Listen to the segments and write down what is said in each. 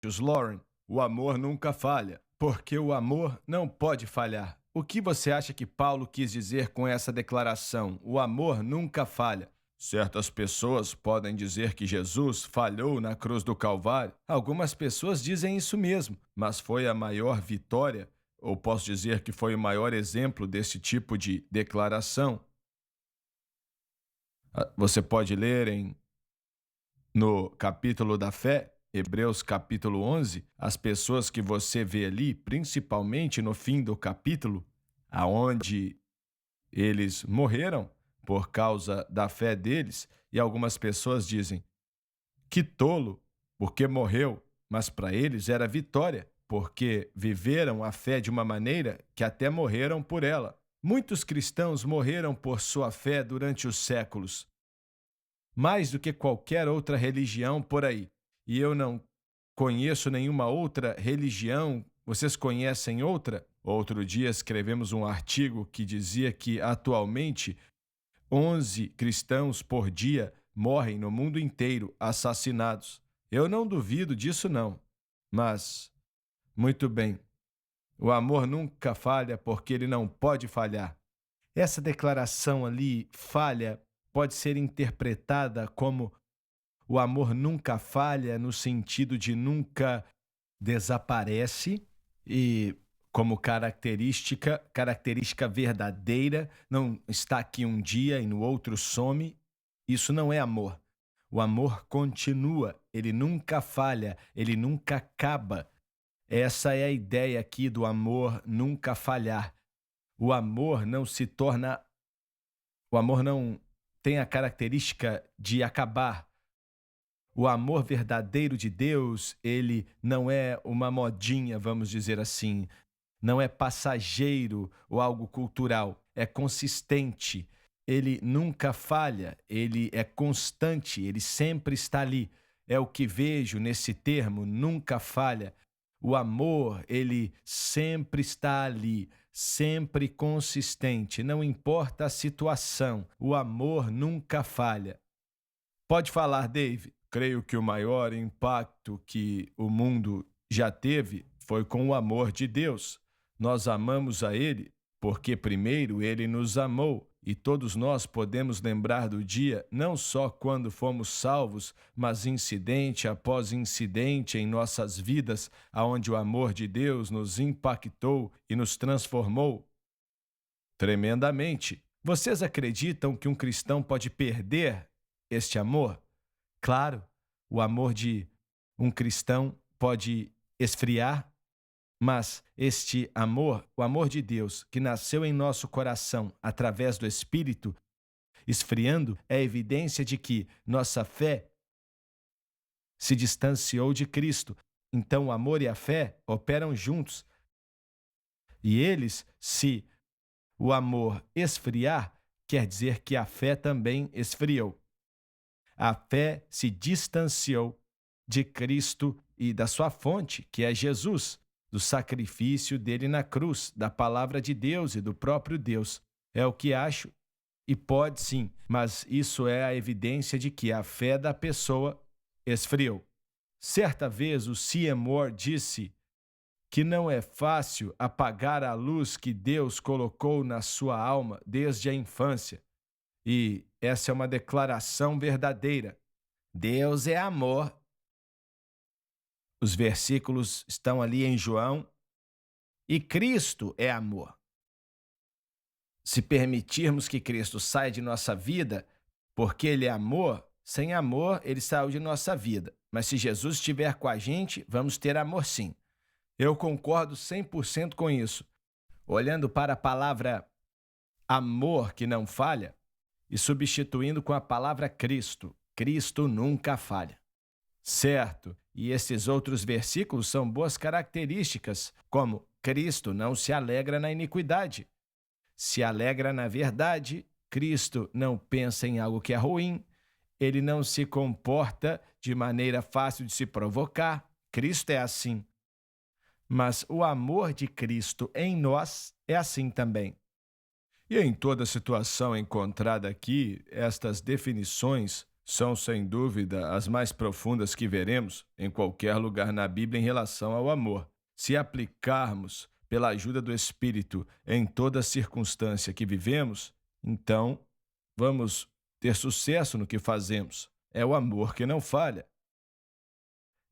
Marcus Lauren, o amor nunca falha, porque o amor não pode falhar. O que você acha que Paulo quis dizer com essa declaração? O amor nunca falha. Certas pessoas podem dizer que Jesus falhou na cruz do Calvário. Algumas pessoas dizem isso mesmo, mas foi a maior vitória, ou posso dizer que foi o maior exemplo desse tipo de declaração. Você pode ler no capítulo da fé, Hebreus capítulo 11, as pessoas que você vê ali, principalmente no fim do capítulo, aonde eles morreram por causa da fé deles, e algumas pessoas dizem: que tolo, porque morreu, mas para eles era vitória, porque viveram a fé de uma maneira que até morreram por ela. Muitos cristãos morreram por sua fé durante os séculos, mais do que qualquer outra religião por aí. E eu não conheço nenhuma outra religião. Vocês conhecem outra? Outro dia escrevemos um artigo que dizia que atualmente 11 cristãos por dia morrem no mundo inteiro assassinados. Eu não duvido disso não. Mas, muito bem, o amor nunca falha porque ele não pode falhar. Essa declaração ali, falha, pode ser interpretada como o amor nunca falha no sentido de nunca desaparece e como característica verdadeira, não está aqui um dia e no outro some. Isso não é amor. O amor continua, ele nunca falha, ele nunca acaba. Essa é a ideia aqui do amor nunca falhar. O amor não se torna. O amor não tem a característica de acabar. O amor verdadeiro de Deus, ele não é uma modinha, vamos dizer assim. Não é passageiro ou algo cultural. É consistente. Ele nunca falha. Ele é constante. Ele sempre está ali. É o que vejo nesse termo, nunca falha. O amor, ele sempre está ali, sempre consistente, não importa a situação, o amor nunca falha. Pode falar, Dave. Creio que o maior impacto que o mundo já teve foi com o amor de Deus. Nós amamos a Ele porque primeiro Ele nos amou. E todos nós podemos lembrar do dia não só quando fomos salvos, mas incidente após incidente em nossas vidas, aonde o amor de Deus nos impactou e nos transformou tremendamente. Vocês acreditam que um cristão pode perder este amor? Claro, o amor de um cristão pode esfriar, mas este amor, o amor de Deus, que nasceu em nosso coração através do Espírito, esfriando, é evidência de que nossa fé se distanciou de Cristo. Então o amor e a fé operam juntos. E eles, se o amor esfriar, quer dizer que a fé também esfriou. A fé se distanciou de Cristo e da sua fonte, que é Jesus, do sacrifício dele na cruz, da palavra de Deus e do próprio Deus. É o que acho e pode sim, mas isso é a evidência de que a fé da pessoa esfriou. Certa vez o C.M. Moore disse que não é fácil apagar a luz que Deus colocou na sua alma desde a infância. E essa é uma declaração verdadeira. Deus é amor. Os versículos estão ali em João. E Cristo é amor. Se permitirmos que Cristo saia de nossa vida, porque Ele é amor, sem amor Ele saiu de nossa vida. Mas se Jesus estiver com a gente, vamos ter amor sim. Eu concordo 100% com isso. Olhando para a palavra amor que não falha e substituindo com a palavra Cristo. Cristo nunca falha. Certo, e esses outros versículos são boas características, como Cristo não se alegra na iniquidade. Se alegra na verdade, Cristo não pensa em algo que é ruim, ele não se comporta de maneira fácil de se provocar. Cristo é assim. Mas o amor de Cristo em nós é assim também. E em toda situação encontrada aqui, estas definições são, sem dúvida, as mais profundas que veremos em qualquer lugar na Bíblia em relação ao amor. Se aplicarmos pela ajuda do Espírito em toda circunstância que vivemos, então vamos ter sucesso no que fazemos. É o amor que não falha.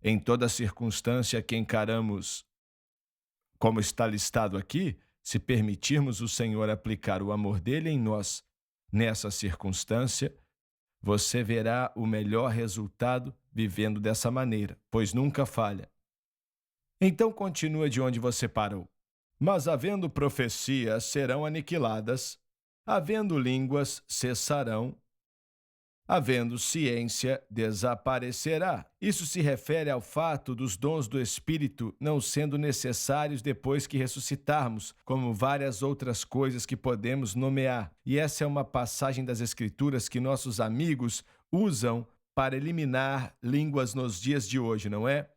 Em toda circunstância que encaramos, como está listado aqui, se permitirmos o Senhor aplicar o amor dele em nós nessa circunstância, você verá o melhor resultado vivendo dessa maneira, pois nunca falha. Então continua de onde você parou. Mas havendo profecias, serão aniquiladas, havendo línguas, cessarão, havendo ciência, desaparecerá. Isso se refere ao fato dos dons do Espírito não sendo necessários depois que ressuscitarmos, como várias outras coisas que podemos nomear. E essa é uma passagem das Escrituras que nossos amigos usam para eliminar línguas nos dias de hoje, não é?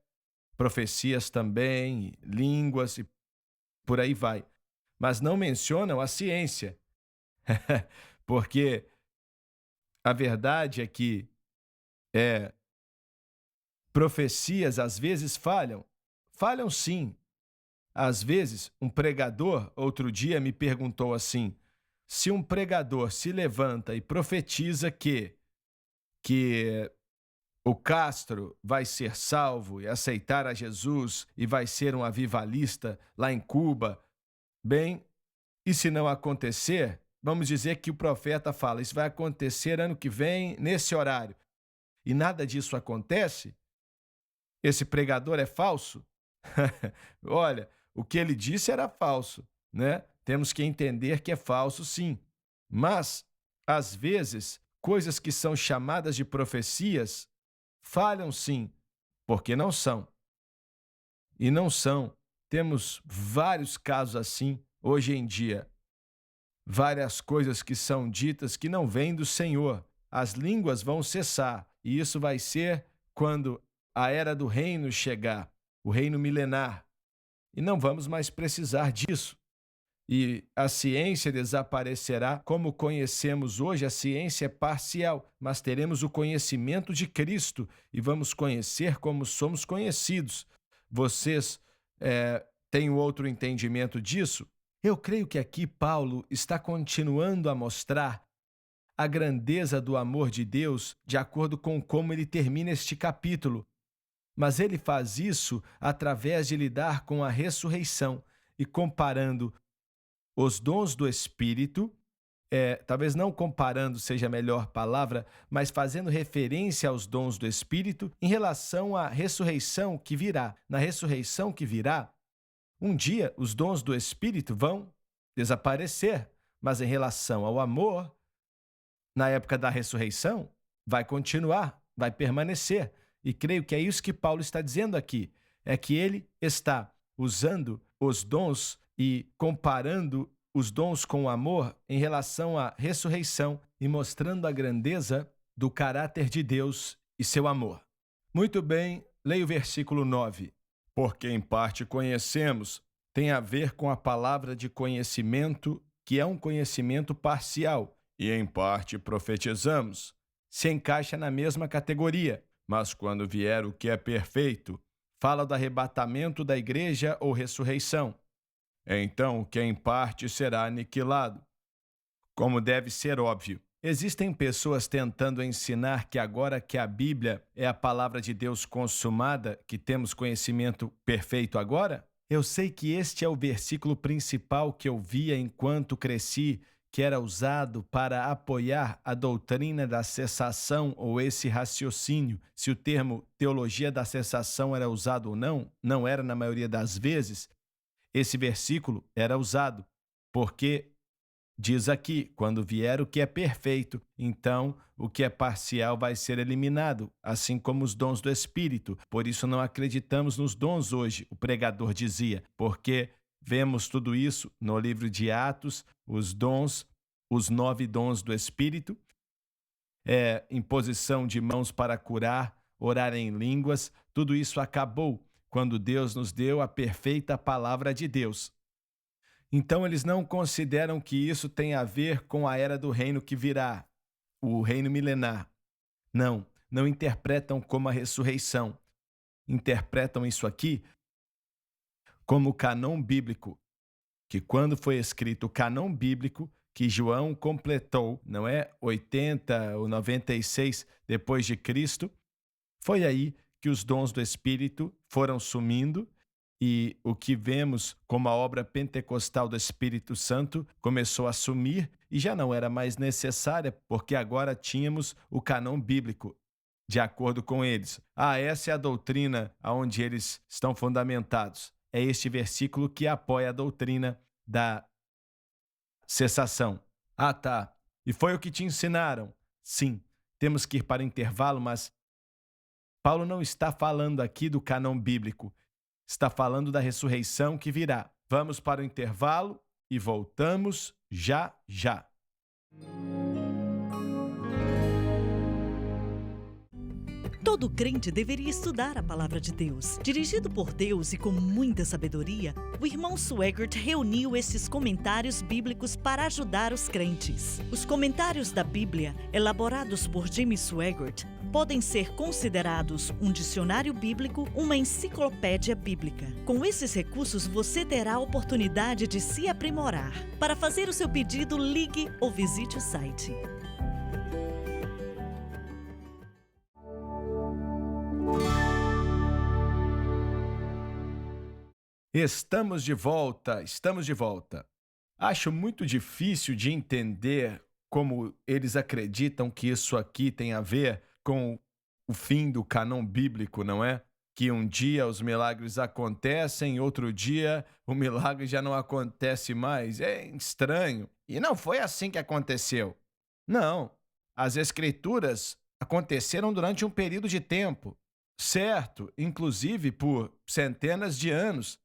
Profecias também, línguas e por aí vai. Mas não mencionam a ciência, porque a verdade é que profecias às vezes falham. Falham sim. Às vezes, um pregador, outro dia, me perguntou assim: se um pregador se levanta e profetiza que o Castro vai ser salvo e aceitar a Jesus e vai ser um avivalista lá em Cuba, bem, e se não acontecer, vamos dizer que o profeta fala, isso vai acontecer ano que vem, nesse horário, e nada disso acontece, esse pregador é falso? Olha, o que ele disse era falso, né? Temos que entender que é falso, sim. Mas, às vezes, coisas que são chamadas de profecias falham, sim, porque não são. E não são. Temos vários casos assim hoje em dia. Várias coisas que são ditas que não vêm do Senhor. As línguas vão cessar, e isso vai ser quando a era do reino chegar, o reino milenar. E não vamos mais precisar disso. E a ciência desaparecerá. Como conhecemos hoje, a ciência é parcial, mas teremos o conhecimento de Cristo e vamos conhecer como somos conhecidos. Vocês têm outro entendimento disso? Eu creio que aqui Paulo está continuando a mostrar a grandeza do amor de Deus de acordo com como ele termina este capítulo. Mas ele faz isso através de lidar com a ressurreição e comparando os dons do Espírito, talvez não comparando seja a melhor palavra, mas fazendo referência aos dons do Espírito em relação à ressurreição que virá. Na ressurreição que virá, um dia os dons do Espírito vão desaparecer, mas em relação ao amor, na época da ressurreição, vai continuar, vai permanecer. E creio que é isso que Paulo está dizendo aqui, é que ele está usando os dons e comparando os dons com o amor em relação à ressurreição e mostrando a grandeza do caráter de Deus e seu amor. Muito bem, leia o versículo 9. Porque em parte conhecemos, tem a ver com a palavra de conhecimento, que é um conhecimento parcial, e em parte profetizamos. Se encaixa na mesma categoria, mas quando vier o que é perfeito, fala do arrebatamento da igreja ou ressurreição. Então, o que em parte será aniquilado. Como deve ser óbvio, existem pessoas tentando ensinar que agora que a Bíblia é a palavra de Deus consumada, que temos conhecimento perfeito agora? Eu sei que este é o versículo principal que eu via enquanto cresci, que era usado para apoiar a doutrina da cessação ou esse raciocínio. Se o termo teologia da cessação era usado ou não, não era na maioria das vezes. Esse versículo era usado, porque diz aqui, quando vier o que é perfeito, então o que é parcial vai ser eliminado, assim como os dons do Espírito. Por isso não acreditamos nos dons hoje, o pregador dizia, porque vemos tudo isso no livro de Atos, os dons, os 9 dons do Espírito, imposição de mãos para curar, orar em línguas, tudo isso acabou quando Deus nos deu a perfeita palavra de Deus. Então eles não consideram que isso tem a ver com a era do reino que virá, o reino milenar. Não interpretam como a ressurreição. Interpretam isso aqui como o cânon bíblico, que quando foi escrito o cânon bíblico, que João completou, não é? 80 ou 96 depois de Cristo, foi aí que os dons do Espírito foram sumindo e o que vemos como a obra pentecostal do Espírito Santo começou a sumir e já não era mais necessária, porque agora tínhamos o cânon bíblico, de acordo com eles. Essa é a doutrina onde eles estão fundamentados. É este versículo que apoia a doutrina da cessação. Tá. E foi o que te ensinaram? Sim, temos que ir para o intervalo, mas Paulo não está falando aqui do cânon bíblico. Está falando da ressurreição que virá. Vamos para o intervalo e voltamos já já. Todo crente deveria estudar a palavra de Deus. Dirigido por Deus e com muita sabedoria, o irmão Swaggart reuniu esses comentários bíblicos para ajudar os crentes. Os comentários da Bíblia, elaborados por Jimmy Swaggart, podem ser considerados um dicionário bíblico, uma enciclopédia bíblica. Com esses recursos, você terá a oportunidade de se aprimorar. Para fazer o seu pedido, ligue ou visite o site. Estamos de volta, estamos de volta. Acho muito difícil de entender como eles acreditam que isso aqui tem a ver com o fim do cânon bíblico, não é? Que um dia os milagres acontecem, outro dia o milagre já não acontece mais. É estranho. E não foi assim que aconteceu. Não. As escrituras aconteceram durante um período de tempo, certo? Inclusive por centenas de anos.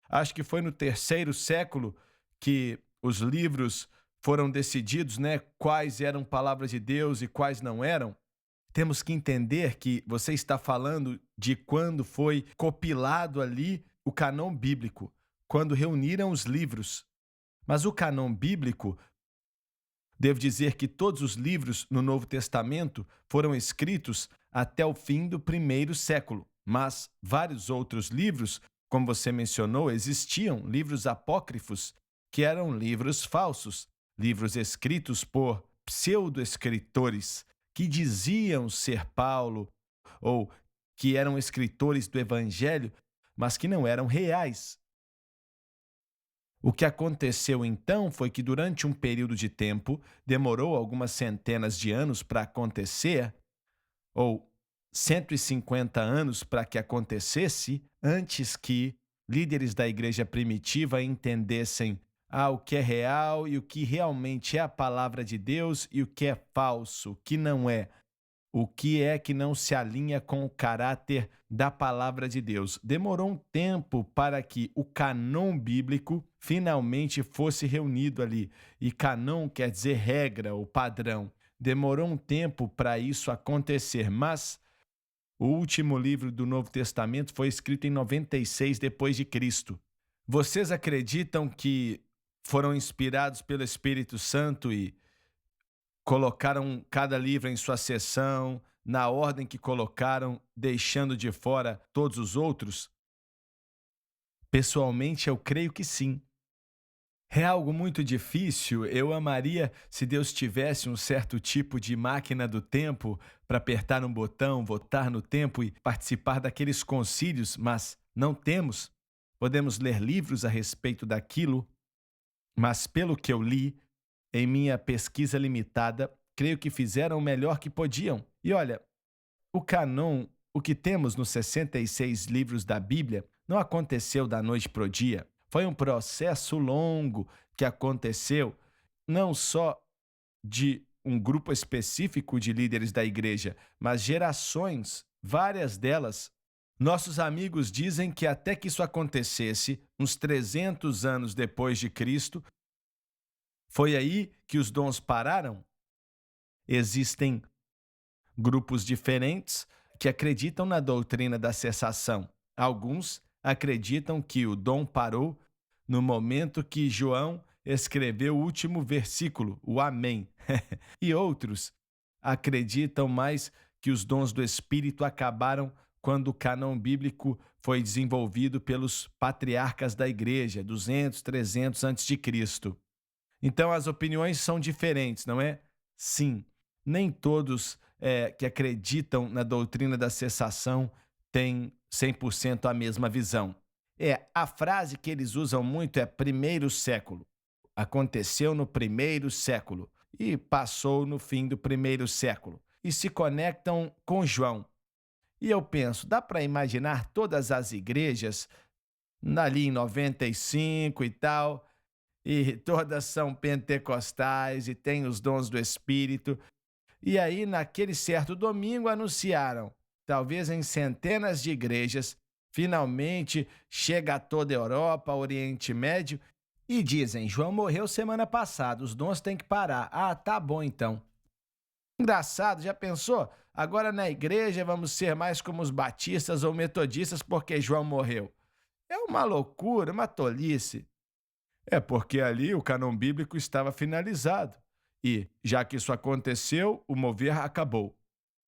Acho que foi no 3º século que os livros foram decididos, né? Quais eram palavras de Deus e quais não eram. Temos que entender que você está falando de quando foi compilado ali o cânon bíblico, quando reuniram os livros. Mas o cânon bíblico, devo dizer que todos os livros no Novo Testamento foram escritos até o fim do 1º século, mas vários outros livros, como você mencionou, existiam livros apócrifos, que eram livros falsos, livros escritos por pseudo-escritores, que diziam ser Paulo, ou que eram escritores do Evangelho, mas que não eram reais. O que aconteceu então foi que durante um período de tempo, demorou algumas centenas de anos para acontecer, ou 150 anos para que acontecesse, antes que líderes da igreja primitiva entendessem o que é real e o que realmente é a palavra de Deus e o que é falso, o que não é. O que é que não se alinha com o caráter da palavra de Deus. Demorou um tempo para que o cânon bíblico finalmente fosse reunido ali. E cânon quer dizer regra ou padrão. Demorou um tempo para isso acontecer, mas o último livro do Novo Testamento foi escrito em 96 depois de Cristo. Vocês acreditam que foram inspirados pelo Espírito Santo e colocaram cada livro em sua seção, na ordem que colocaram, deixando de fora todos os outros? Pessoalmente, eu creio que sim. É algo muito difícil. Eu amaria se Deus tivesse um certo tipo de máquina do tempo para apertar um botão, voltar no tempo e participar daqueles concílios, mas não temos. Podemos ler livros a respeito daquilo, mas pelo que eu li, em minha pesquisa limitada, creio que fizeram o melhor que podiam. E olha, o cânon, o que temos nos 66 livros da Bíblia, não aconteceu da noite para o dia. Foi um processo longo que aconteceu, não só de um grupo específico de líderes da igreja, mas gerações, várias delas. Nossos amigos dizem que até que isso acontecesse, uns 300 anos depois de Cristo, foi aí que os dons pararam? Existem grupos diferentes que acreditam na doutrina da cessação. Alguns acreditam que o dom parou no momento que João escreveu o último versículo, o Amém. E outros acreditam mais que os dons do Espírito acabaram quando o cânon bíblico foi desenvolvido pelos patriarcas da igreja, 200, 300 a.C. Então as opiniões são diferentes, não é? Sim, nem todos que acreditam na doutrina da cessação têm 100% a mesma visão. A frase que eles usam muito é primeiro século. Aconteceu no primeiro século e passou no fim do primeiro século. E se conectam com João. E eu penso, dá para imaginar todas as igrejas ali em 95 e tal, e todas são pentecostais e têm os dons do Espírito. E aí, naquele certo domingo, anunciaram, talvez em centenas de igrejas, finalmente chega a toda a Europa, Oriente Médio, e dizem, João morreu semana passada, os dons têm que parar. Ah, tá bom então. Engraçado, já pensou? Agora na igreja vamos ser mais como os batistas ou metodistas porque João morreu. É uma loucura, uma tolice. É porque ali o cânon bíblico estava finalizado. E, já que isso aconteceu, o mover acabou.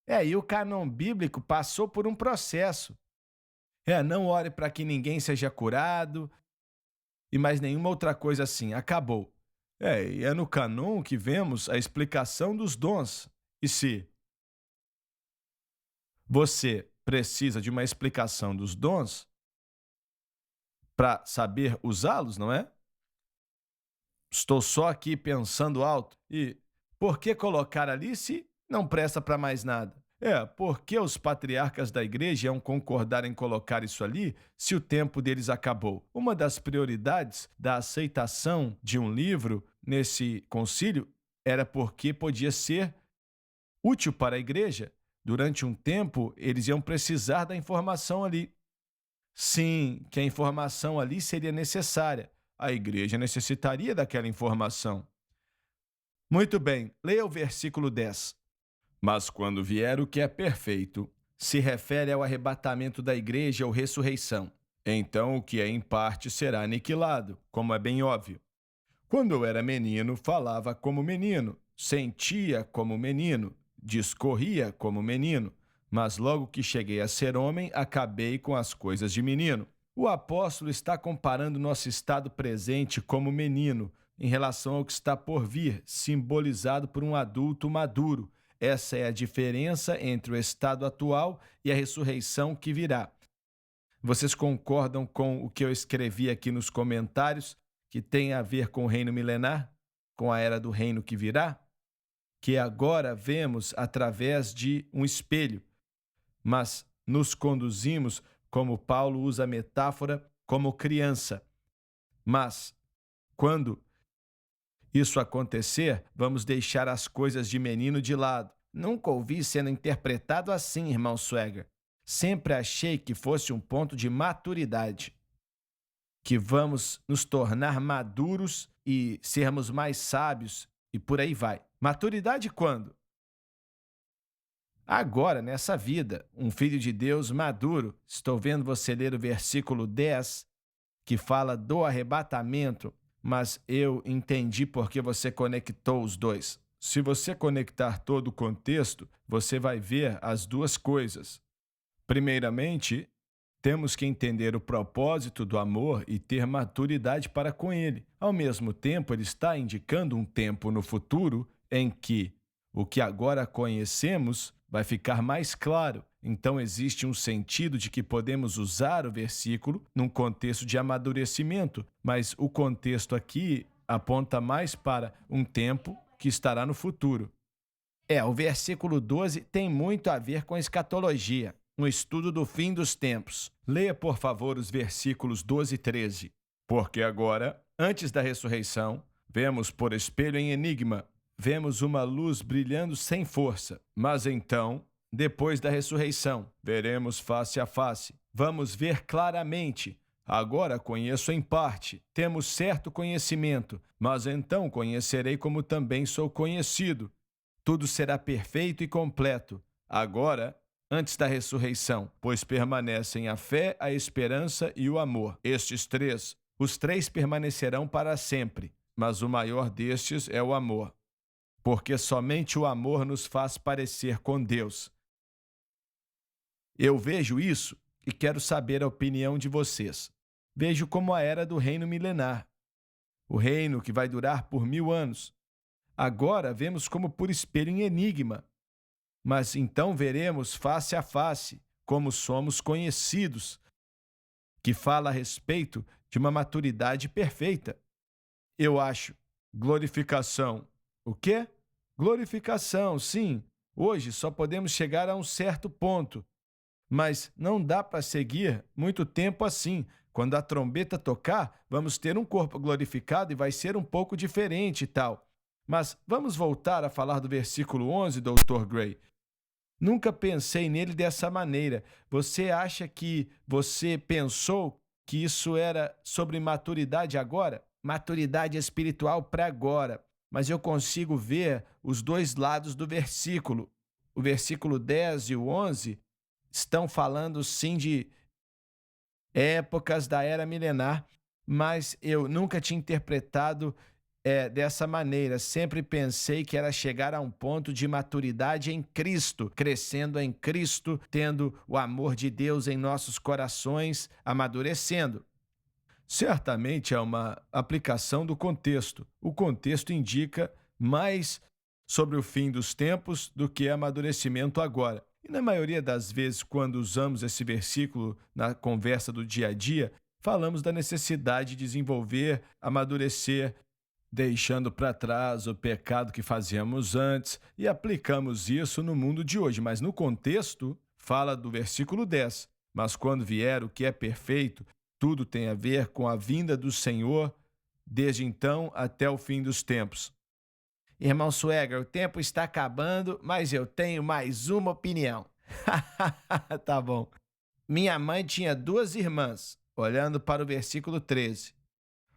E o cânon bíblico passou por um processo. Não ore para que ninguém seja curado e mais nenhuma outra coisa assim. Acabou. E é no cânon que vemos a explicação dos dons. E se você precisa de uma explicação dos dons para saber usá-los, não é? Estou só aqui pensando alto. E por que colocar ali se não presta para mais nada? Por que os patriarcas da igreja iam concordar em colocar isso ali se o tempo deles acabou? Uma das prioridades da aceitação de um livro nesse concílio era porque podia ser útil para a igreja. Durante um tempo, eles iam precisar da informação ali. Sim, que a informação ali seria necessária. A igreja necessitaria daquela informação. Muito bem, leia o versículo 10. Mas quando vier o que é perfeito, se refere ao arrebatamento da igreja ou ressurreição. Então o que é em parte será aniquilado, como é bem óbvio. Quando eu era menino, falava como menino, sentia como menino, discorria como menino, mas logo que cheguei a ser homem, acabei com as coisas de menino. O apóstolo está comparando nosso estado presente como menino em relação ao que está por vir, simbolizado por um adulto maduro. Essa é a diferença entre o estado atual e a ressurreição que virá. Vocês concordam com o que eu escrevi aqui nos comentários, que tem a ver com o reino milenar, com a era do reino que virá? Que agora vemos através de um espelho, mas nos conduzimos, como Paulo usa a metáfora, como criança. Mas, quando isso acontecer, vamos deixar as coisas de menino de lado. Nunca ouvi sendo interpretado assim, irmão Swagger. Sempre achei que fosse um ponto de maturidade. Que vamos nos tornar maduros e sermos mais sábios e por aí vai. Maturidade quando? Agora, nessa vida, um filho de Deus maduro. Estou vendo você ler o versículo 10, que fala do arrebatamento, mas eu entendi porque você conectou os dois. Se você conectar todo o contexto, você vai ver as duas coisas. Primeiramente, temos que entender o propósito do amor e ter maturidade para com ele. Ao mesmo tempo, ele está indicando um tempo no futuro em que o que agora conhecemos vai ficar mais claro. Então, existe um sentido de que podemos usar o versículo num contexto de amadurecimento, mas o contexto aqui aponta mais para um tempo que estará no futuro. O versículo 12 tem muito a ver com escatologia, um estudo do fim dos tempos. Leia, por favor, os versículos 12 e 13. Porque agora, antes da ressurreição, vemos por espelho em enigma, vemos uma luz brilhando sem força. Mas então, depois da ressurreição, veremos face a face. Vamos ver claramente. Agora conheço em parte, temos certo conhecimento, mas então conhecerei como também sou conhecido. Tudo será perfeito e completo. Agora, antes da ressurreição, pois permanecem a fé, a esperança e o amor. Estes três, os três permanecerão para sempre, mas o maior destes é o amor. porque somente o amor nos faz parecer com Deus. Eu vejo isso e quero saber a opinião de vocês. Vejo como a era do reino milenar, o reino que vai durar por 1000 anos. Agora vemos como por espelho em enigma, mas então veremos face a face como somos conhecidos, que fala a respeito de uma maturidade perfeita. Eu acho. Glorificação. O quê? Glorificação, sim. Hoje só podemos chegar a um certo ponto, mas não dá para seguir muito tempo assim. Quando a trombeta tocar, vamos ter um corpo glorificado e vai ser um pouco diferente e tal. Mas vamos voltar a falar do versículo 11, Dr. Gray. Nunca pensei nele dessa maneira. Você acha que você pensou que isso era sobre maturidade agora? Maturidade espiritual para agora. Mas eu consigo ver os dois lados do versículo. O versículo 10 e o 11 estão falando sim de épocas da era milenar, mas eu nunca tinha interpretado dessa maneira. Sempre pensei que era chegar a um ponto de maturidade em Cristo, crescendo em Cristo, tendo o amor de Deus em nossos corações, amadurecendo. Certamente é uma aplicação do contexto. O contexto indica mais sobre o fim dos tempos do que amadurecimento agora. E na maioria das vezes, quando usamos esse versículo na conversa do dia a dia, falamos da necessidade de desenvolver, amadurecer, deixando para trás o pecado que fazíamos antes e aplicamos isso no mundo de hoje. Mas no contexto, fala do versículo 10. Mas quando vier o que é perfeito, tudo tem a ver com a vinda do Senhor, desde então até o fim dos tempos. Irmão Swagger, o tempo está acabando, mas eu tenho mais uma opinião. Tá bom. Minha mãe tinha 2 irmãs, olhando para o versículo 13.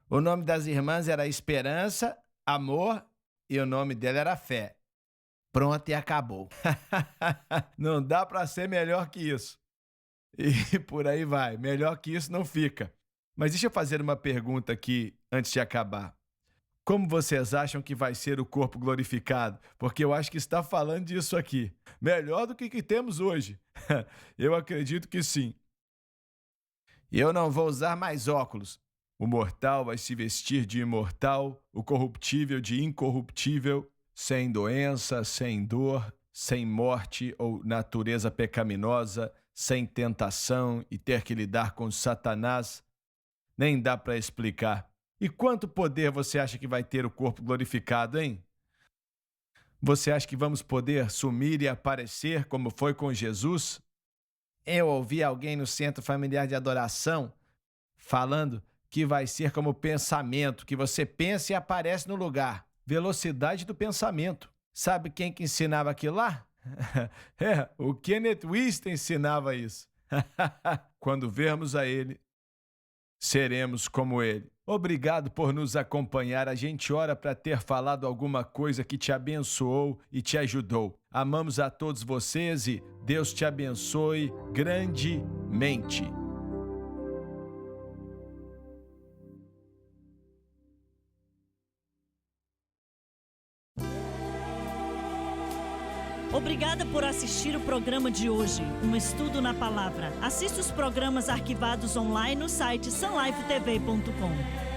O nome das irmãs era Esperança, Amor, e o nome dela era Fé. Pronto, e acabou. Não dá para ser melhor que isso. E por aí vai, melhor que isso não fica. Mas deixa eu fazer uma pergunta aqui antes de acabar. Como vocês acham que vai ser o corpo glorificado? Porque eu acho que está falando disso aqui. Melhor do que o que temos hoje. Eu acredito que sim. Eu não vou usar mais óculos. O mortal vai se vestir de imortal, o corruptível de incorruptível, sem doença, sem dor, sem morte ou natureza pecaminosa, sem tentação e ter que lidar com Satanás. Nem dá para explicar. E quanto poder você acha que vai ter o corpo glorificado, hein? Você acha que vamos poder sumir e aparecer como foi com Jesus? Eu ouvi alguém no Centro Familiar de Adoração falando que vai ser como pensamento, que você pensa e aparece no lugar. Velocidade do pensamento. Sabe quem que ensinava aquilo lá? O Kenneth Winston ensinava isso. Quando vermos a ele, seremos como ele. Obrigado por nos acompanhar. A gente ora para ter falado alguma coisa que te abençoou e te ajudou. Amamos a todos vocês e Deus te abençoe grandemente. Obrigada por assistir o programa de hoje, um estudo na palavra. Assista os programas arquivados online no site sunlifetv.com.